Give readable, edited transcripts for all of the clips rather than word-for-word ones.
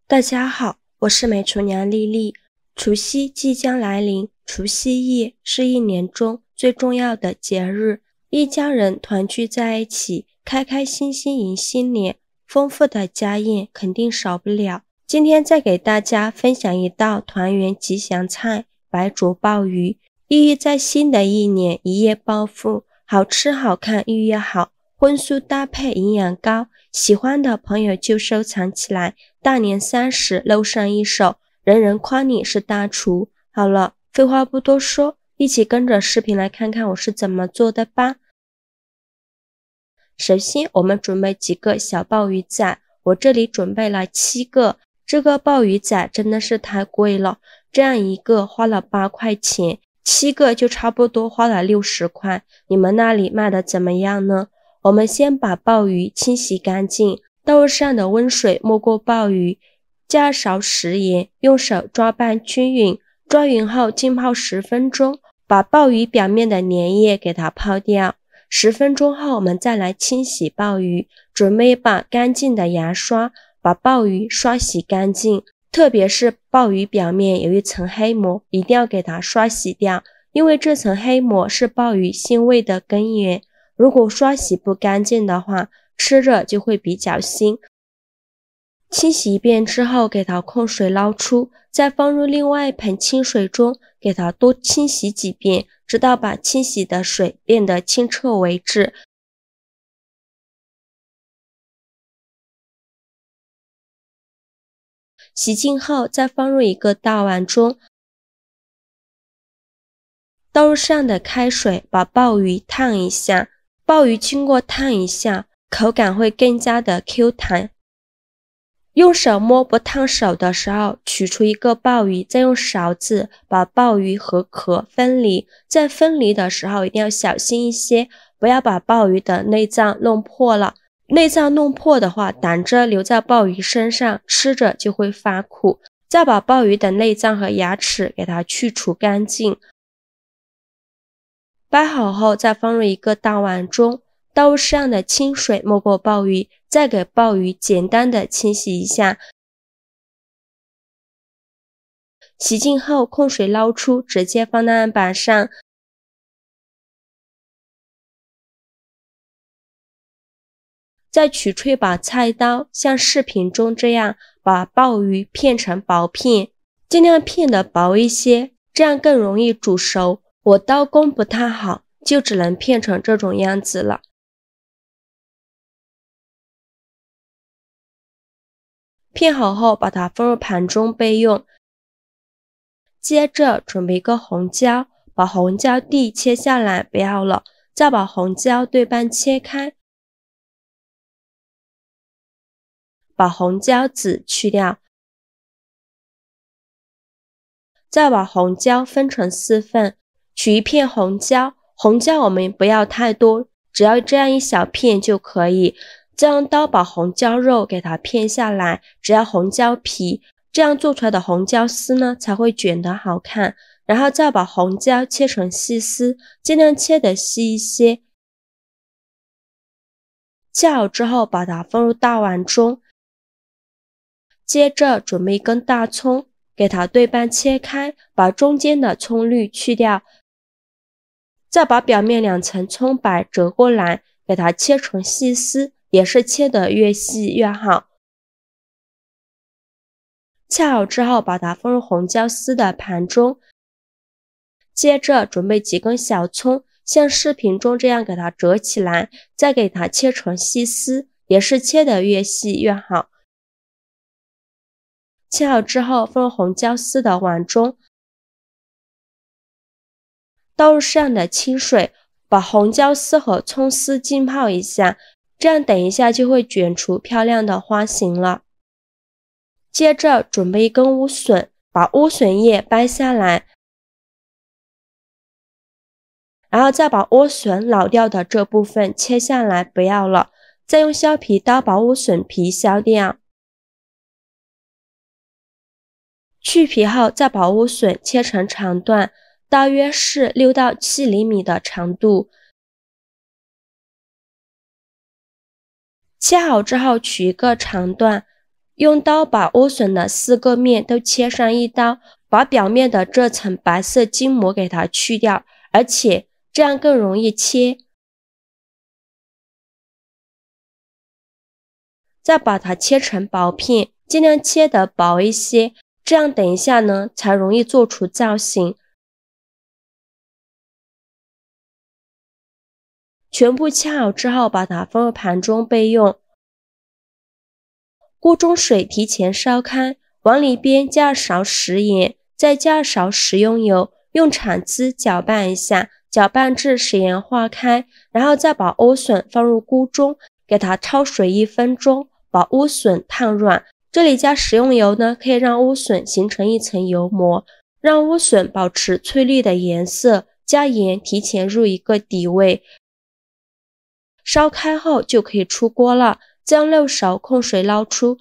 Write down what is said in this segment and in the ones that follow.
大家好，我是美厨娘丽丽。除夕即将来临，除夕夜是一年中最重要的节日，一家人团聚在一起，开开心心迎新年，丰富的家宴肯定少不了。今天再给大家分享一道团圆吉祥菜——白灼鲍鱼，寓意在新的一年一夜暴富，好吃好看寓意好，荤素搭配营养高，喜欢的朋友就收藏起来，大年30露上一手，人人夸你是大厨。好了，废话不多说，一起跟着视频来看看我是怎么做的吧。首先我们准备几个小鲍鱼仔，我这里准备了7个，这个鲍鱼仔真的是太贵了，这样一个花了8块钱，7个就差不多花了60块，你们那里卖的怎么样呢？我们先把鲍鱼清洗干净，豆上的温水没过鲍鱼，加勺食盐，用手抓拌均匀，抓匀后浸泡10分钟，把鲍鱼表面的粘液给它泡掉。10分钟后我们再来清洗鲍鱼，准备一把干净的牙刷，把鲍鱼刷洗干净，特别是鲍鱼表面有一层黑膜，一定要给它刷洗掉，因为这层黑膜是鲍鱼腥味的根源，如果刷洗不干净的话，吃着就会比较腥。清洗一遍之后，给它控水捞出，再放入另外一盆清水中，给它多清洗几遍，直到把清洗的水变得清澈为止。洗净后，再放入一个大碗中，倒入上的开水，把鲍鱼烫一下。鲍鱼经过烫一下，口感会更加的 Q 弹。用手摸不烫手的时候，取出一个鲍鱼，再用勺子把鲍鱼和壳分离。在分离的时候一定要小心一些，不要把鲍鱼的内脏弄破了。内脏弄破的话，胆汁留在鲍鱼身上，吃着就会发苦。再把鲍鱼的内脏和牙齿给它去除干净。掰好后再放入一个大碗中，倒入适量的清水没过鲍鱼，再给鲍鱼简单的清洗一下。洗净后控水捞出，直接放在案板上。再取出一把菜刀，像视频中这样把鲍鱼片成薄片，尽量片的薄一些，这样更容易煮熟。我刀工不太好，就只能片成这种样子了。片好后把它放入盘中备用。接着准备一个红椒，把红椒蒂切下来不要了，再把红椒对半切开，把红椒籽去掉，再把红椒分成4份，取一片红椒，红椒我们不要太多，只要这样一小片就可以。再用刀把红椒肉给它片下来，只要红椒皮，这样做出来的红椒丝呢才会卷得好看。然后再把红椒切成细丝，尽量切得细一些。切好之后把它放入大碗中，接着准备一根大葱，给它对半切开，把中间的葱绿去掉，再把表面2层葱白折过来，给它切成细丝，也是切得越细越好。切好之后把它放入红椒丝的盘中，接着准备几根小葱，像视频中这样给它折起来，再给它切成细丝，也是切得越细越好。切好之后放入红椒丝的碗中，倒入适量的清水，把红椒丝和葱丝浸泡一下，这样等一下就会卷出漂亮的花形了。接着准备一根莴笋，把莴笋叶掰下来，然后再把莴笋老掉的这部分切下来不要了，再用削皮刀把莴笋皮削掉。去皮后再把莴笋切成长段，大约是6到7厘米的长度。切好之后取一个长段，用刀把莴笋的4个面都切上一刀，把表面的这层白色筋膜给它去掉，而且这样更容易切。再把它切成薄片，尽量切得薄一些，这样等一下呢才容易做出造型。全部切好之后，把它放入盘中备用。锅中水提前烧开，往里边加勺食盐，再加勺食用油，用铲子搅拌一下，搅拌至食盐化开，然后再把莴笋放入锅中，给它焯水1分钟，把莴笋烫软。这里加食用油呢，可以让莴笋形成一层油膜，让莴笋保持翠绿的颜色。加盐提前入一个底味，烧开后就可以出锅了。将6勺控水捞出，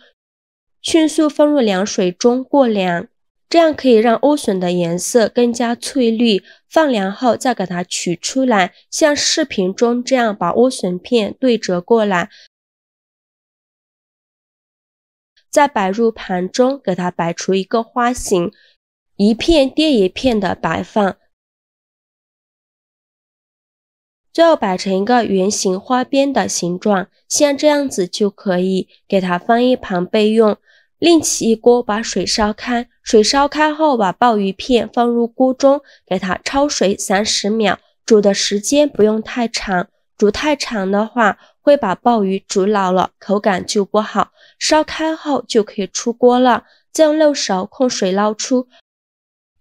迅速放入凉水中过凉，这样可以让莴笋的颜色更加翠绿。放凉后再给它取出来，像视频中这样把莴笋片对折过来，再摆入盘中，给它摆出一个花形，一片叠一片的摆放，最后摆成一个圆形花边的形状，像这样子就可以，给它放一旁备用。另起一锅，把水烧开，水烧开后把鲍鱼片放入锅中，给它焯水30秒，煮的时间不用太长，煮太长的话会把鲍鱼煮老了，口感就不好。烧开后就可以出锅了，将6勺控水捞出，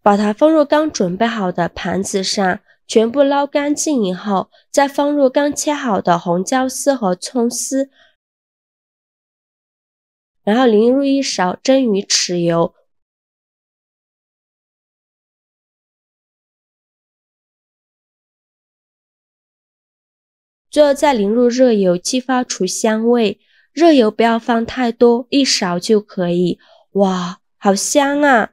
把它放入刚准备好的盘子上，全部捞干净以后，再放入刚切好的红椒丝和葱丝，然后淋入1勺蒸鱼豉油，最后再淋入热油，激发出香味。热油不要放太多，1勺就可以。哇，好香啊！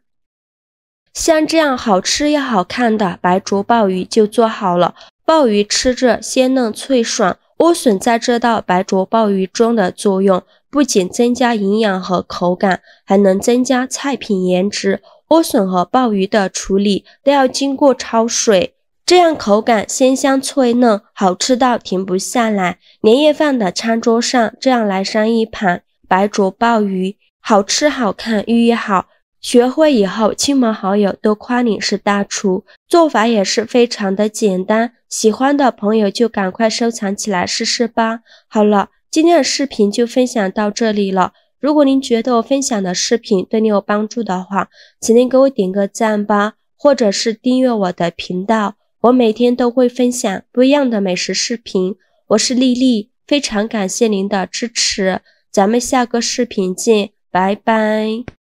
像这样好吃又好看的白灼鲍鱼就做好了。鲍鱼吃着鲜嫩脆爽，莴笋在这道白灼鲍鱼中的作用不仅增加营养和口感，还能增加菜品颜值。莴笋和鲍鱼的处理都要经过焯水，这样口感鲜香脆嫩，好吃到停不下来。年夜饭的餐桌上这样来上一盘白灼鲍鱼，好吃好看寓意好。学会以后，亲朋好友都夸你是大厨，做法也是非常的简单，喜欢的朋友就赶快收藏起来试试吧。好了，今天的视频就分享到这里了。如果您觉得我分享的视频对你有帮助的话，请您给我点个赞吧，或者是订阅我的频道，我每天都会分享不一样的美食视频。我是丽丽，非常感谢您的支持，咱们下个视频见，拜拜。